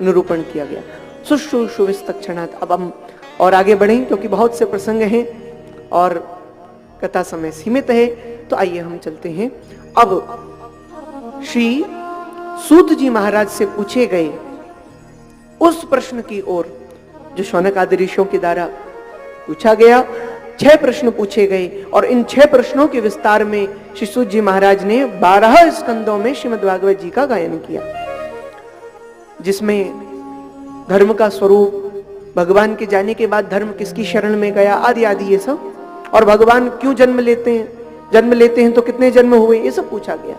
निरूपण किया गया। शुश्रूषुविस्तक्षणात्। अब हम और आगे बढ़ें क्योंकि बहुत से प्रसंग हैं और कथा समय सीमित है, तो आइए हम चलते हैं। अब श्री सूत जी महाराज से पूछे गए उस प्रश्न की ओर जो शौनक आदि ऋषियों के द्वारा पूछा गया। 6 प्रश्न पूछे गए और इन 6 प्रश्नों के विस्तार में श्री सूत जी महाराज ने 12 स्कंदों में श्रीमद् भागवत जी का गायन किया, जिसमें धर्म का स्वरूप, भगवान के जाने के बाद धर्म किसकी शरण में गया, आदि आदि ये सब, और भगवान क्यों जन्म लेते हैं तो कितने जन्म हुए, ये सब पूछा गया।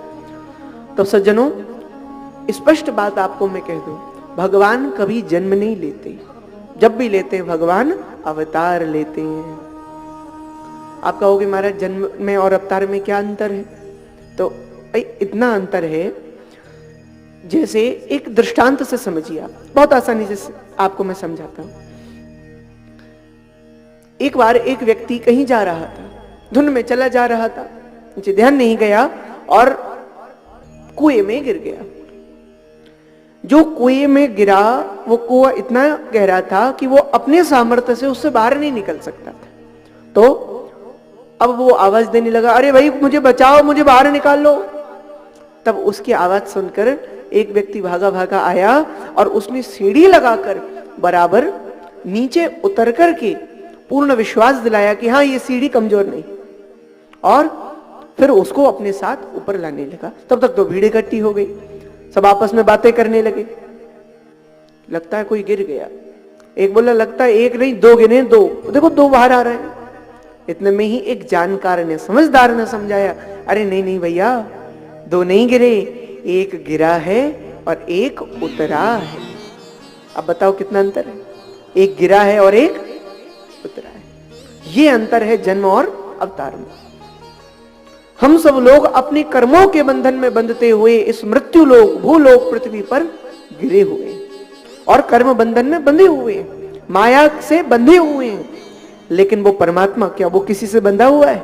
तो सज्जनों, स्पष्ट बात आपको मैं कह दूं, भगवान कभी जन्म नहीं लेते। जब भी लेते हैं भगवान अवतार लेते हैं। आप कहोगे महाराज जन्म में और अवतार में क्या अंतर है? तो भाई इतना अंतर है, जैसे एक दृष्टांत से समझिए आप, बहुत आसानी से आपको मैं समझाता हूं। एक बार एक व्यक्ति कहीं जा रहा था, धुन में चला जा रहा था, मुझे ध्यान नहीं गया और कुएं में गिर गया। जो कुएं में गिरा वो कुआं इतना गहरा था कि वो अपने सामर्थ्य से उससे बाहर नहीं निकल सकता था। तो अब वो आवाज देने लगा, अरे भाई मुझे बचाओ, मुझे बाहर निकाल लो। तब उसकी आवाज सुनकर एक व्यक्ति भागा भागा आया और उसने सीढ़ी लगाकर बराबर नीचे उतर करके पूर्ण विश्वास दिलाया कि हाँ ये सीढ़ी कमजोर नहीं, और फिर उसको अपने साथ ऊपर लाने लगा। तब तक तो भीड़ इकट्ठी हो गई, सब आपस में बातें करने लगे। लगता है कोई गिर गया। एक बोला लगता है एक नहीं 2 गिने, 2 देखो 2 बाहर आ रहे हैं। इतने में ही एक जानकार ने, समझदार ने समझाया, अरे नहीं नहीं भैया, 2 नहीं गिरे, एक गिरा है और एक उतरा है। अब बताओ कितना अंतर है? एक गिरा है और एक उतरा है। ये अंतर है जन्म और अवतार में। हम सब लोग अपने कर्मों के बंधन में बंधते हुए इस मृत्यु लोक, भूलोक, पृथ्वी पर गिरे हुए और कर्म बंधन में बंधे हुए, माया से बंधे हुए हैं। लेकिन वो परमात्मा क्या वो किसी से बंधा हुआ है?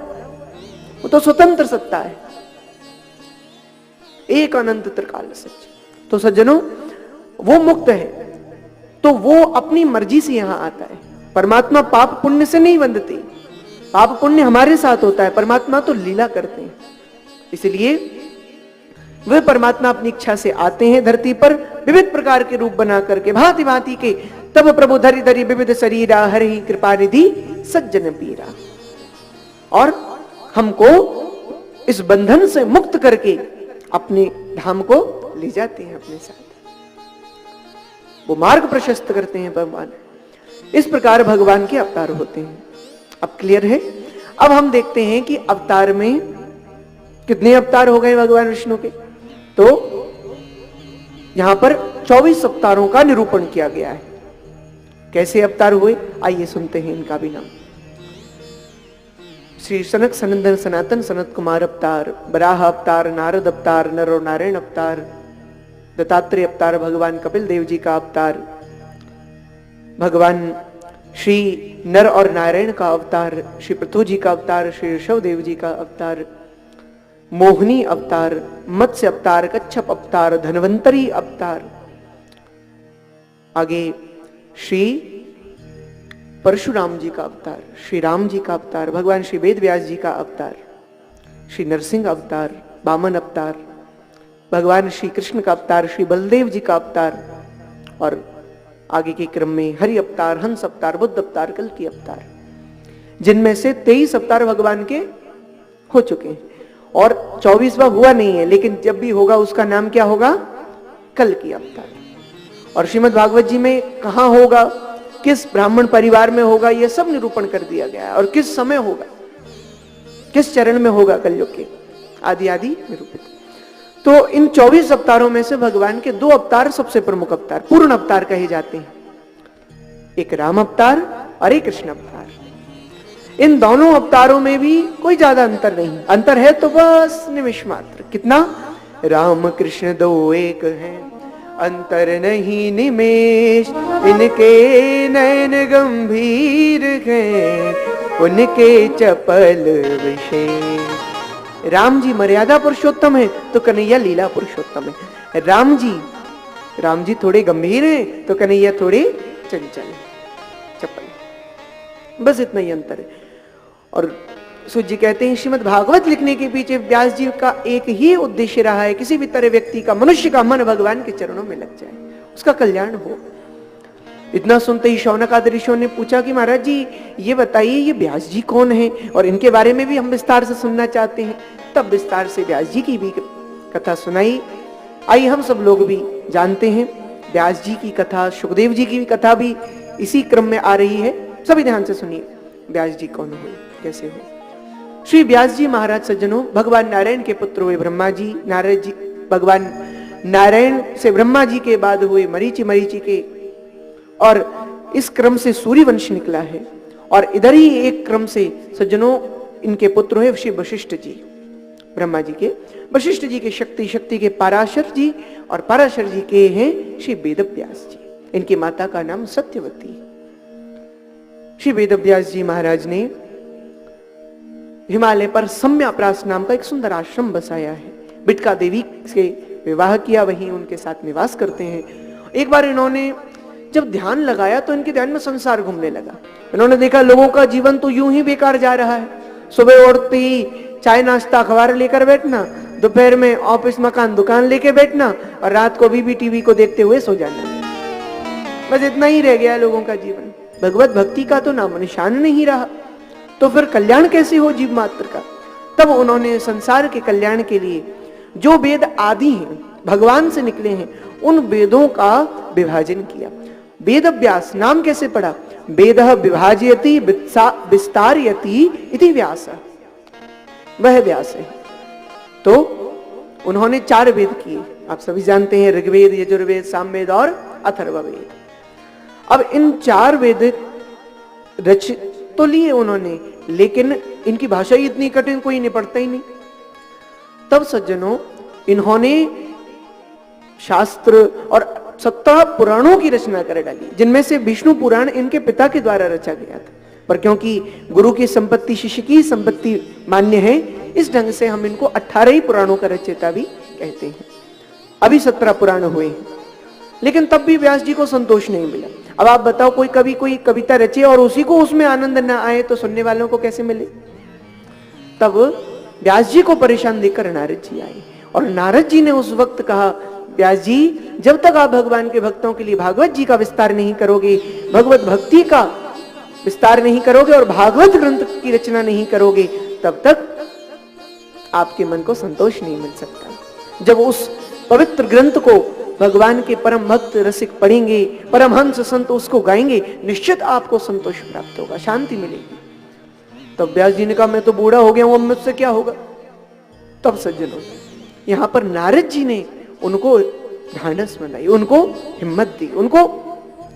वो तो स्वतंत्र सत्ता है, एक अनंत त्रिकाल सच। तो सज्जनों, वो मुक्त है, तो वो अपनी मर्जी से यहां आता है। परमात्मा पाप पुण्य से नहीं बंधते, पाप पुण्य हमारे साथ होता है, परमात्मा तो लीला करते हैं। इसलिए वे परमात्मा अपनी इच्छा से आते हैं धरती पर विविध प्रकार के रूप बना करके, भांति भांति के। तब प्रभु धरि धरि विविध शरीरा, हरि कृपा निधि सज्जन पीरा। और हमको इस बंधन से मुक्त करके अपने धाम को ले जाते हैं अपने साथ, वो मार्ग प्रशस्त करते हैं भगवान। इस प्रकार भगवान के अवतार होते हैं। अब क्लियर है? अब हम देखते हैं कि अवतार में कितने अवतार हो गए भगवान विष्णु के। तो यहां पर 24 अवतारों का निरूपण किया गया है। कैसे अवतार हुए, आइए सुनते हैं इनका भी नाम। श्री सनक सनंदन सनातन सनत कुमार अवतार, बराह अवतार, नारद अवतार, नर और नारायण अवतार, दत्तात्रेय अवतार, भगवान कपिल देव जी का अवतार, भगवान श्री नर और नारायण का अवतार, श्री पृथु जी का अवतार, श्री ऋषभ देव जी का अवतार, मोहिनी अवतार, मत्स्य अवतार, कच्छप अवतार, धन्वंतरी अवतार, आगे श्री परशुराम जी का अवतार, श्री राम जी का अवतार, भगवान श्री वेद व्यास जी का अवतार, श्री नरसिंह अवतार, वामन अवतार, भगवान श्री कृष्ण का अवतार, श्री बलदेव जी का अवतार, और आगे के क्रम में हरि अवतार, हंस अवतार, बुद्ध अवतार, कल्कि अवतार, जिनमें से 23 अवतार भगवान के हो चुके हैं और 24वां हुआ नहीं है, लेकिन जब भी होगा उसका नाम क्या होगा? कल्कि अवतार। और श्रीमद् भागवत जी में कहां होगा, किस ब्राह्मण परिवार में होगा, यह सब निरूपण कर दिया गया है, और किस समय होगा, किस चरण में होगा कलयुग के, आदि आदि निरूपित। तो इन 24 अवतारों में से भगवान के 2 अवतार सबसे प्रमुख अवतार, पूर्ण अवतार कहे जाते हैं। एक राम अवतार और एक कृष्ण अवतार। इन दोनों अवतारों में भी कोई ज्यादा अंतर नहीं, अंतर है तो बस निमिष मात्र। कितना? राम कृष्ण 2 एक हैं, अंतर नहीं निमेश, इनके नयन गंभीर हैं, उनके चपल विशेष। राम जी मर्यादा पुरुषोत्तम है तो कन्हैया लीला पुरुषोत्तम है। राम जी राम जी थोड़े गंभीर हैं तो कन्हैया थोड़े चंचल चपल, बस इतना ही अंतर है। और सूत जी कहते हैं श्रीमद् भागवत लिखने के पीछे व्यास जी का एक ही उद्देश्य रहा है, किसी भी तरह व्यक्ति का, मनुष्य का मन भगवान के चरणों में लग जाए, उसका कल्याण हो। इतना सुनते ही शौनक आदि ऋषियों ने पूछा कि महाराज जी ये बताइए ये व्यास जी कौन है, और इनके बारे में भी हम विस्तार से सुनना चाहते हैं। तब विस्तार से व्यास जी की भी कथा सुनाई। आइए हम सब लोग भी जानते हैं व्यास जी की कथा, सुखदेव जी की कथा भी इसी क्रम में आ रही है। सभी ध्यान से सुनिए व्यास जी कौन हुए, कैसे हुए। श्री व्यास जी महाराज सज्जनों भगवान नारायण के पुत्र हुए ब्रह्मा जी। नारद जी भगवान नारायण से ब्रह्मा जी के बाद हुए मरीचि के, और इस क्रम से सूर्य वंश निकला है। और इधर ही एक क्रम से सज्जनों इनके पुत्र हुए श्री वशिष्ठ जी, ब्रह्मा जी के वशिष्ठ जी के शक्ति के पाराशर जी, और पाराशर जी के हैं श्री वेदव्यास जी। इनकी माता का नाम सत्यवती। श्री वेदव्यास जी महाराज ने हिमालय पर सम्याप्रास नाम का एक सुंदर आश्रम बसाया है। बिटका देवी से विवाह किया, वहीं उनके साथ निवास करते हैं। एक बार इन्होंने जब ध्यान लगाया तो इनके ध्यान में संसार घूमने लगा। इन्होंने देखा लोगों का जीवन तो यूं ही बेकार जा रहा है। सुबह उठते ही चाय नाश्ता अखबार लेकर बैठना, दोपहर में ऑफिस मकान दुकान लेके बैठना, और रात को भी टीवी को देखते हुए सो जाना। बस इतना ही रह गया लोगों का जीवन। भगवत भक्ति का तो नाम निशान नहीं रहा, तो फिर कल्याण कैसे हो जीव मात्र का। तब उन्होंने संसार के कल्याण के लिए जो वेद आदि हैं, भगवान से निकले हैं, उन वेदों का विभाजन किया। वेद अभ्यास नाम कैसे पड़ा? वेदः विभाजयति विस्तारयति इति व्यास, वह व्यास है। तो उन्होंने 4 वेद किए, आप सभी जानते हैं, ऋग्वेद, यजुर्वेद, सामवेद और अथर्ववेद। अब इन 4 वेद रच तो लिए उन्होंने, लेकिन इनकी भाषा ही इतनी कठिन, कोई निपटता ही नहीं। तब सज्जनों इन्होंने शास्त्र और 17 पुराणों की रचना कर डाली, जिनमें से विष्णु पुराण इनके पिता के द्वारा रचा गया था। पर क्योंकि गुरु की संपत्ति शिष्य की संपत्ति मान्य है, इस ढंग से हम इनको 18 ही पुराणों का रचयिता भी कहते हैं। अभी 17 पुराण हुए हैं, लेकिन तब भी व्यास जी को संतोष नहीं मिला। अब आप बताओ, कोई कवि कोई कविता रचे और उसी को उसमें आनंद न आए तो सुनने वालों को कैसे मिले? तब व्यास जी को परेशान देखकर नारद जी आए, और नारद जी ने उस वक्त कहा, व्यास जी जब तक आप भगवान के भक्तों के लिए भागवत जी का विस्तार नहीं करोगे, भगवत भक्ति का विस्तार नहीं करोगे और भागवत ग्रंथ की रचना नहीं करोगे, तब तक आपके मन को संतोष नहीं मिल सकता। जब उस पवित्र ग्रंथ को भगवान के परम भक्त रसिक पढ़ेंगे, परमहंस संत उसको गाएंगे, निश्चित आपको संतोष प्राप्त होगा, शांति मिलेगी। तब व्यास जी ने कहा, मैं तो बूढ़ा हो गया हूं, अब मुझसे क्या होगा? तब सज्जनों यहां पर नारद जी ने उनको ढांढस बनाई, उनको हिम्मत दी, उनको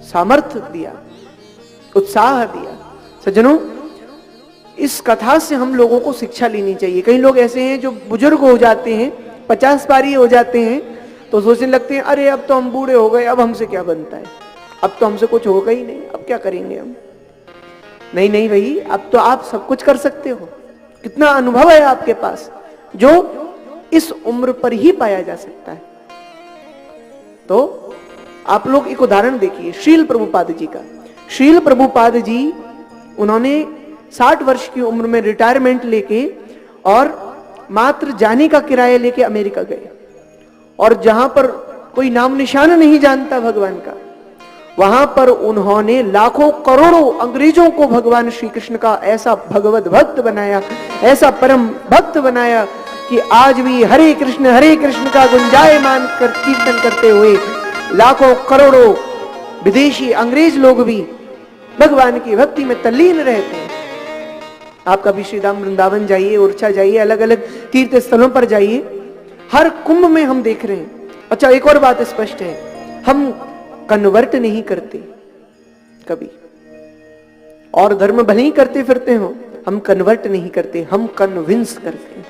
सामर्थ्य दिया, उत्साह दिया। सज्जनों इस कथा से हम लोगों को शिक्षा लेनी चाहिए। कई लोग ऐसे हैं जो बुजुर्ग हो जाते हैं, 50 पारी हो जाते हैं, तो सोचने लगते हैं, अरे अब तो हम बूढ़े हो गए, अब हमसे क्या बनता है, अब तो हमसे कुछ होगा ही नहीं, अब क्या करेंगे हम। नहीं नहीं भाई, अब तो आप सब कुछ कर सकते हो। कितना अनुभव है आपके पास, जो इस उम्र पर ही पाया जा सकता है। तो आप लोग एक उदाहरण देखिए श्रील प्रभुपाद जी का। श्रील प्रभुपाद जी उन्होंने 60 वर्ष की उम्र में रिटायरमेंट लेके और मात्र जाने का किराया लेके अमेरिका गए, और जहां पर कोई नाम निशान नहीं जानता भगवान का, वहां पर उन्होंने लाखों करोड़ों अंग्रेजों को भगवान श्री कृष्ण का ऐसा भगवत भक्त बनाया, ऐसा परम भक्त बनाया कि आज भी हरे कृष्ण का गुंजायमान कर कीर्तन करते हुए लाखों करोड़ों विदेशी अंग्रेज लोग भी भगवान की भक्ति में तल्लीन रहते हैं। आप कभी श्री धाम वृंदावन जाइए, ओरछा जाइए, अलग अलग तीर्थ स्थलों पर जाइए, हर कुंभ में हम देख रहे हैं। अच्छा, एक और बात स्पष्ट है, हम कन्वर्ट नहीं करते कभी, और धर्म भले ही करते फिरते हो, हम कन्वर्ट नहीं करते, हम कन्विंस करते हैं।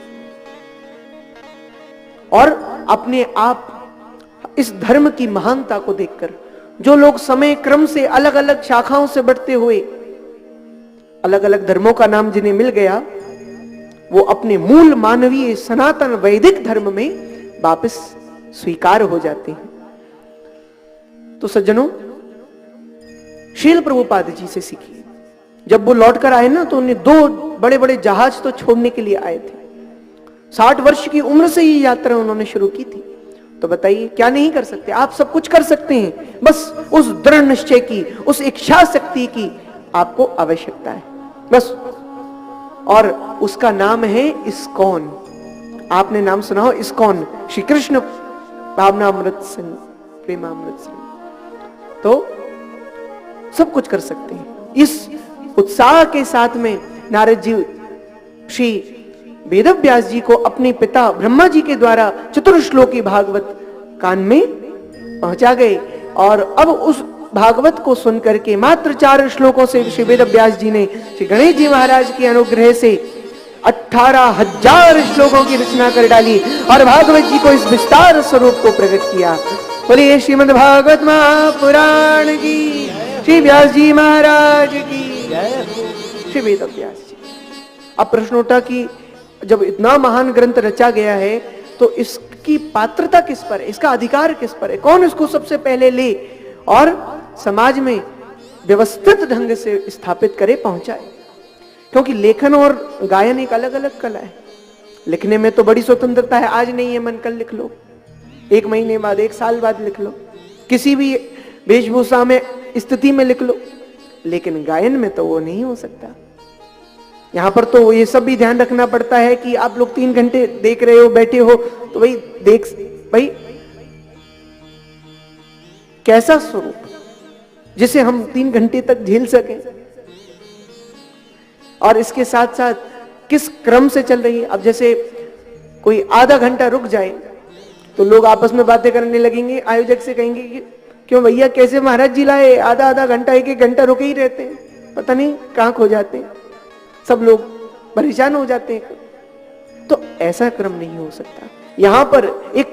और अपने आप इस धर्म की महानता को देखकर जो लोग समय क्रम से अलग अलग शाखाओं से बढ़ते हुए अलग अलग धर्मों का नाम जिन्हें मिल गया, वो अपने मूल मानवीय सनातन वैदिक धर्म में वापस स्वीकार हो जाते हैं। तो सज्जनों, शील प्रभुपाद जी से सीखिए। जब वो लौट कर आए ना, तो उन्हें 2 बड़े बड़े जहाज तो छोड़ने के लिए आए थे। 60 वर्ष की उम्र से ही यात्रा उन्होंने शुरू की थी। तो बताइए क्या नहीं कर सकते? आप सब कुछ कर सकते हैं, बस उस दृढ़ निश्चय की, उस इच्छा शक्ति की आपको आवश्यकता है, बस। और उसका नाम है इस्कॉन। आपने नाम सुना हो इस्कॉन, श्री कृष्ण भावनामृत सिंह, प्रेमामृत सिंह। तो सब कुछ कर सकते हैं। इस उत्साह के साथ में नारद जी श्री वेदव्यास जी को अपने पिता ब्रह्मा जी के द्वारा चतुर्श्लोकी भागवत कान में पहुंचा गए। और अब उस भागवत को सुनकर के मात्र 4 श्लोकों से श्री वेदव्यास जी ने श्री गणेश जी महाराज के अनुग्रह से 18,000 श्लोकों की रचना कर डाली और भागवत जी को इस विस्तार स्वरूप को प्रकट किया। बोलिए श्रीमद् भागवत महापुराण की, श्री व्यास जी महाराज की, श्री वेदव्यास जी। अब प्रश्न उठा कि जब इतना महान ग्रंथ रचा गया है तो इसकी पात्रता किस पर है, इसका अधिकार किस पर है, कौन इसको सबसे पहले ले और समाज में व्यवस्थित ढंग से स्थापित करे, पहुंचाए? क्योंकि लेखन और गायन एक अलग अलग कला है। लिखने में तो बड़ी स्वतंत्रता है, आज नहीं है मन कल लिख लो, 1 महीने बाद, 1 साल बाद लिख लो, किसी भी वेशभूषा में स्थिति में लिख लो। लेकिन गायन में तो वो नहीं हो सकता। यहां पर तो ये सब भी ध्यान रखना पड़ता है कि आप लोग 3 घंटे देख रहे हो, बैठे हो, तो भाई कैसा स्वरूप जिसे हम 3 घंटे तक झेल सकें, और इसके साथ साथ किस क्रम से चल रही है। अब जैसे कोई आधा घंटा रुक जाए तो लोग आपस में बातें करने लगेंगे, आयोजक से कहेंगे कि क्यों भैया, कैसे महाराज जी लाए, आधा घंटा 1 घंटा रुके ही रहते हैं, पता नहीं कहां खो जाते हैं, सब लोग परेशान हो जाते हैं। तो ऐसा क्रम नहीं हो सकता। यहां पर एक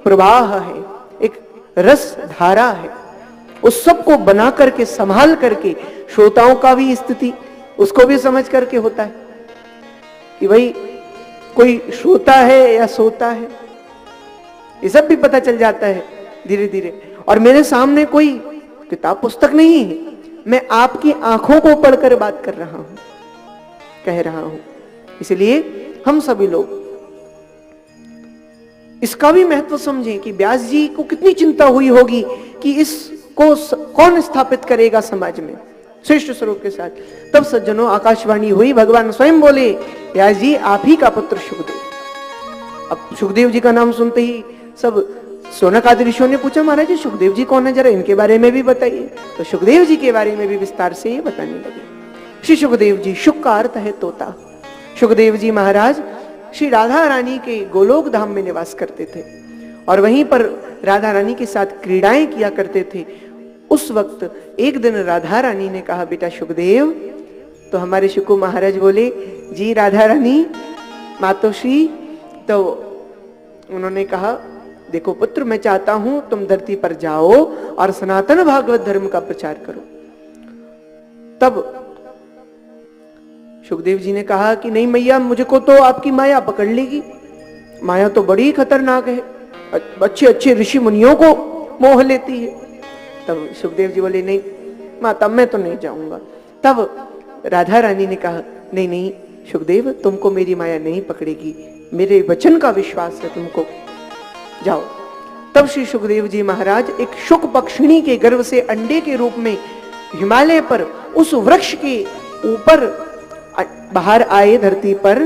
प्रवाह है, एक रस धारा है, उस सब को बना करके, संभाल करके, श्रोताओं का भी स्थिति उसको भी समझ करके होता है कि भाई कोई श्रोता है या सोता है, ये सब भी पता चल जाता है धीरे धीरे। और मेरे सामने कोई किताब पुस्तक नहीं है, मैं आपकी आंखों को पढ़कर बात कर रहा हूं, कह रहा हूं। इसलिए हम सभी लोग इसका भी महत्व समझें कि व्यास जी को कितनी चिंता हुई होगी कि इसको कौन स्थापित करेगा समाज में श्रेष्ठ स्वरूप के साथ। तब सज्जनों आकाशवाणी हुई, भगवान स्वयं बोले, व्यास जी आप ही का पुत्र सुखदेव। अब सुखदेव जी का नाम सुनते ही सब शौनक आदि ऋषियों ने पूछा, महाराज जी सुखदेव जी कौन है, जरा इनके बारे में भी बताइए। तो सुखदेव जी के बारे में भी विस्तार से ये बताने लगे। श्री सुखदेव जी, शुक का अर्थ है तोता। सुखदेव जी महाराज श्री राधा रानी के गोलोक धाम में निवास करते थे और वहीं पर राधा रानी के साथ क्रीड़ाएं किया करते थे। उस वक्त एक दिन राधा रानी ने कहा, बेटा सुखदेव। तो हमारे शुकु महाराज बोले, जी राधा रानी, मातोश्री। तो उन्होंने कहा, देखो पुत्र, मैं चाहता हूं तुम धरती पर जाओ और सनातन भागवत धर्म का प्रचार करो। तब सुखदेव जी ने कहा कि नहीं मैया, मुझको तो आपकी माया पकड़ लेगी, माया तो बड़ी खतरनाक है, अच्छे अच्छे ऋषि मुनियों को मोह लेती है। तब सुखदेव जी बोले, नहीं माता, मैं तो नहीं जाऊंगा। तब राधा रानी ने कहा, नहीं नहीं सुखदेव, तुमको मेरी माया नहीं पकड़ेगी, मेरे वचन का विश्वास है तुमको, जाओ। तब श्री सुखदेव जी महाराज एक शुक पक्षिणी के गर्भ से अंडे के रूप में हिमालय पर उस वृक्ष के ऊपर बाहर आए, धरती पर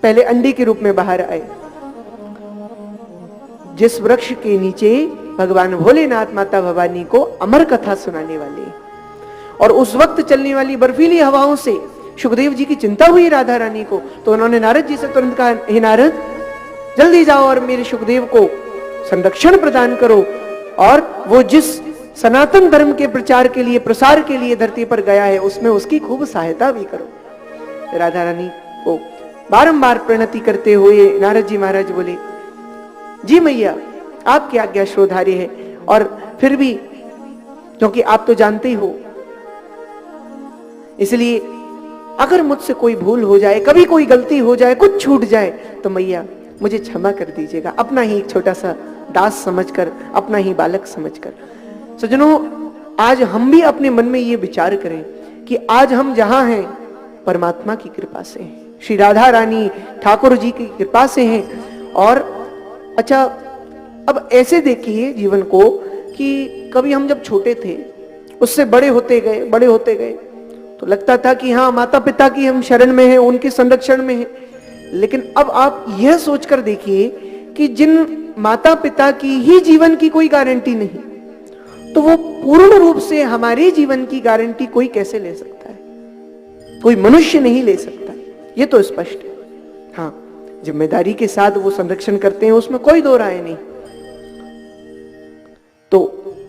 पहले अंडे के रूप में बाहर आए, जिस वृक्ष के नीचे भगवान भोलेनाथ माता भवानी को अमर कथा सुनाने वाले। और उस वक्त चलने वाली बर्फीली हवाओं से सुखदेव जी की चिंता हुई राधा रानी को। तो उन्होंने नारद जी से तुरंत कहा, हे नारद, जल्दी जाओ और मेरे सुखदेव को संरक्षण प्रदान करो, और वो जिस सनातन धर्म के प्रचार के लिए, प्रसार के लिए धरती पर गया है, उसमें उसकी खूब सहायता भी करो। राधा रानी को बारंबार प्रणति करते हुए नारद जी महाराज बोले, जी मैया, आपकी आज्ञा श्रोधार्य है। और फिर भी क्योंकि आप तो जानते ही हो, इसलिए अगर मुझसे कोई भूल हो जाए, कभी कोई गलती हो जाए, कुछ छूट जाए, तो मैया मुझे क्षमा कर दीजिएगा, अपना ही एक छोटा सा दास समझकर, अपना ही बालक समझकर। सज्जनों, आज हम भी अपने मन में ये विचार करें कि आज हम जहां हैं परमात्मा की कृपा से हैं, श्री राधा रानी ठाकुर जी की कृपा से हैं। और अच्छा, अब ऐसे देखिए जीवन को कि कभी हम जब छोटे थे, उससे बड़े होते गए तो लगता था कि हाँ, माता पिता की हम शरण में हैं, उनके संरक्षण में हैं। लेकिन अब आप यह सोचकर देखिए कि जिन माता पिता की ही जीवन की कोई गारंटी नहीं, तो वो पूर्ण रूप से हमारे जीवन की गारंटी कोई कैसे ले सकता है? कोई मनुष्य नहीं ले सकता, ये तो स्पष्ट है। हाँ, जिम्मेदारी के साथ वो संरक्षण करते हैं, उसमें कोई दो राय नहीं। तो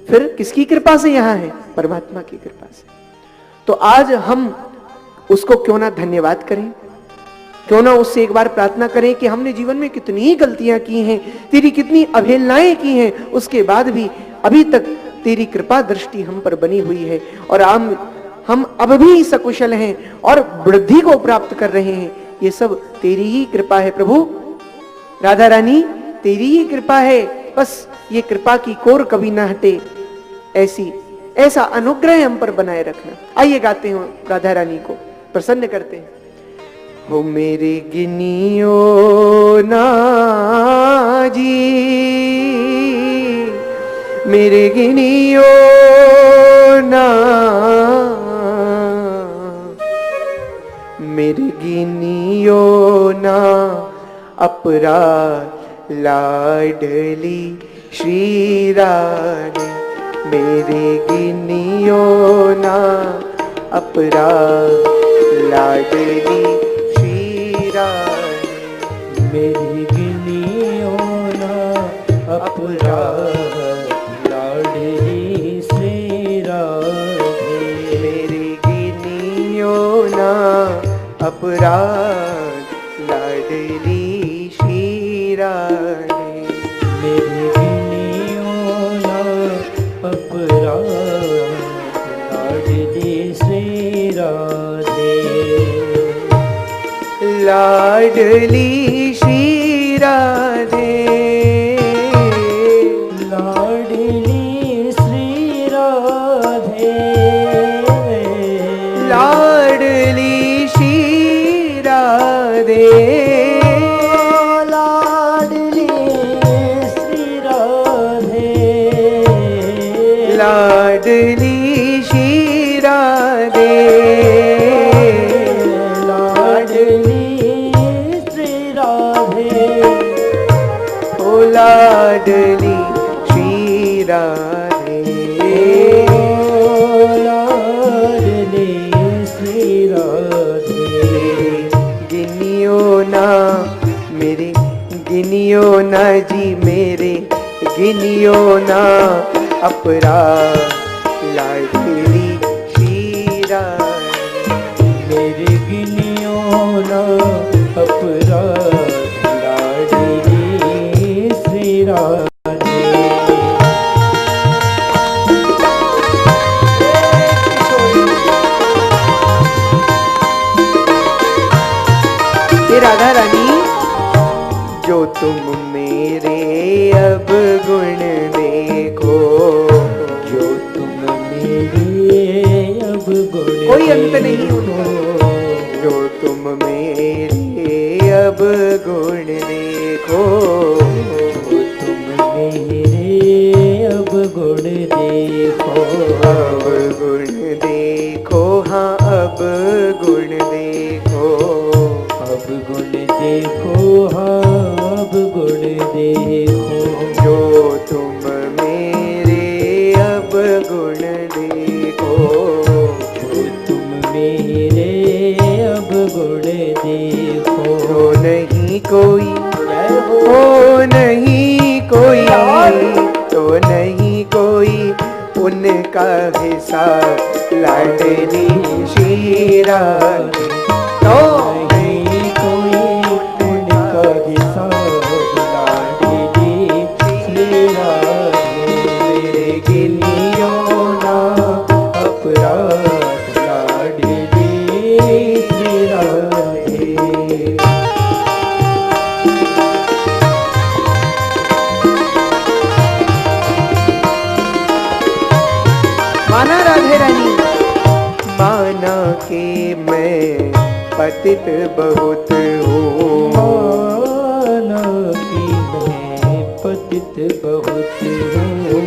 फिर किसकी कृपा से यहां है? परमात्मा की कृपा से। तो आज हम उसको क्यों ना धन्यवाद करें, क्यों ना उससे एक बार प्रार्थना करें कि हमने जीवन में कितनी गलतियां की हैं, तेरी कितनी अवहेलनाएं की हैं, उसके बाद भी अभी तक तेरी कृपा दृष्टि हम पर बनी हुई है और हम अब भी सकुशल हैं और वृद्धि को प्राप्त कर रहे हैं। ये सब तेरी ही कृपा है प्रभु। राधा रानी, तेरी ही कृपा है, बस ये कृपा की कोर कभी ना हटे, ऐसा अनुग्रह हम पर बनाए रखना। आइए गाते हैं, राधा रानी को प्रसन्न करते हैं। हो मेरे गिनियो ना जी, मेरे गिनियो ना, मेरे गिनियो ना अपराध लाडली श्री रानी, मेरे गिनियो ना अपराध लाडली श्री रानी, मेरी गिनियो ना अपराध लाडली श्री राधे, मेरी गिनियो ना अपराध लाडली श्री रानी, मेरी गिनियो ना अपराध लाडली श्री राधे, लाडली श्री राधे, लाडली श्री राधे, लाडली श्री राधे, लाडली श्री राधे, लाडली श्री राधे, लाडली श्री राधे, लाडली श्री राधे, गिनियो ना, मेरे गिनियो ना जी, मेरे गिनियो ना अपराध लाडली श्री राधे, मेरे गिनियो ना अपराध लाडली श्री राधे। राधा रानी, जो तुम मेरे अब गुण देखो, जो तुम मेरे अब गुण कोई अंत नहीं उनका, देखो, जो तुम मेरे अब गुण देखो, तुम मेरे अब गुण देखो, अब गुण देखो, हाँ अब गुण देखो, अब गुण देखो, हाँ अब गुण देखो, जो तुम मेरे अब गुण देखो, जो तुम मेरे अब गुण देखो, तो नहीं कोई, तो नहीं कोई, तो नहीं कोई उनका हिसाब लाडली श्री राधे, तो नहीं कोई उनका हिसाब लाडली श्री राधे, मेरे गिनियो ना अपराध लाडली श्री राधे। माना राधे रानी, माना कि मैं पतित बहुत हूँ, माना कि मैं पतित बहुत हूँ,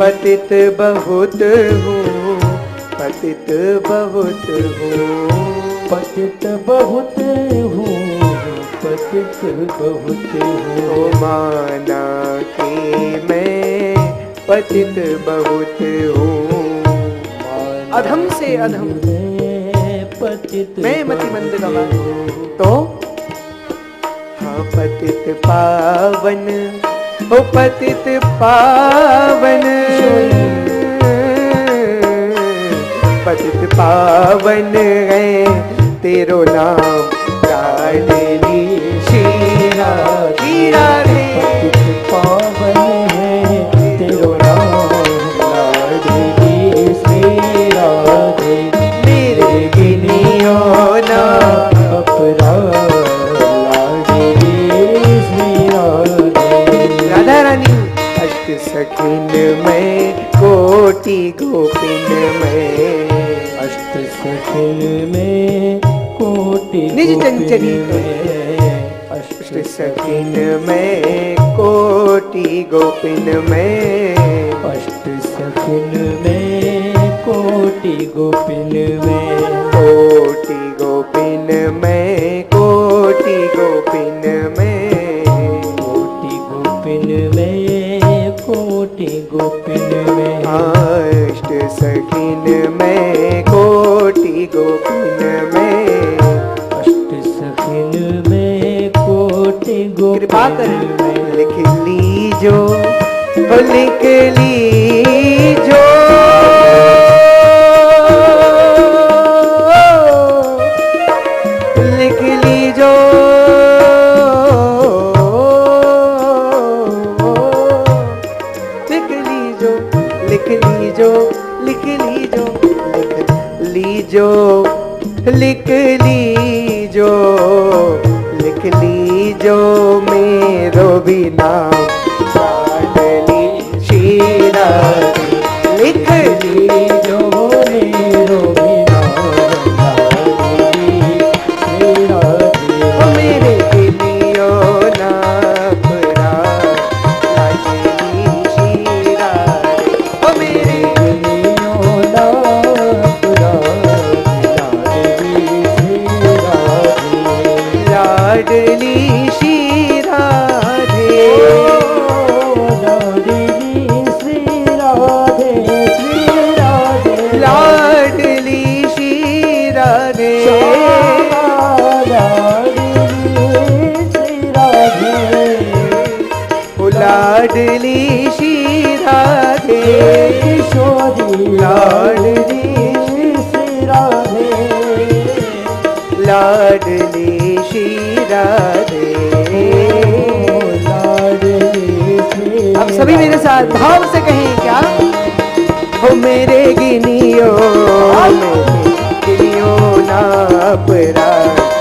पतित बहुत हूँ, पतित बहुत हूँ, पतित बहुत हूँ, पतित बहुत हूँ। माना कि मैं पतित बहुत हूँ, अधम से अधम पतित मैं मतिमंद गवा। तो हाँ पतित पावन, ओ पतित पावन, पतित पावन है तेरो नाम लाडली श्री राधे, पतित पावन है तेरो नाम लाडली श्री राधे, मेरे गिनियो ना अपराध लाडली श्री राधे। राधा रानी अष्ट सखिन में कोटि गोपिन में, अष्ट सखिन में कोटि निज चंचरी में, अष्ट सखिन में कोटि गोपिन में, अष्ट सखिन में कोटि गोपिन में, कोटि गोपिन में, कोटि गोपिन में, कोटि गोपिन में, कोटि गोपिन में, अष्ट सखिन में कोटि गोपिन में, अष्ट सखिन में कोटि कृपा कर गोपिन में। लिख लीजो, लिख लीजो, लिख लीजो, लिख लीजो, लिख लीजो, लिख लीजो, लिख लीजो, लिख लीजो, लिख लीजो मेरो भी नाम लाडली श्री राधे, लिख लीजो मेरो भी नाम लाडली श्री राधे, ओ मेरे गिलियो ना अपराध लाडली श्री राधे, ओ मेरे गिलियो ना अपराध लाडली श्री राधे, लाडली श्री राधे, लाडली श्री राधे, श्री राधे, लाडली श्री राधे, लाडली श्री राधे, ओ लाडली श्री राधे, किशोरी लाडली श्री राधे, लाडली श्री राधे। लाडली श्री अब सभी मेरे साथ भाव से कहें क्या, हो मेरे गिनियो, मेरे गिनियो ना अपराध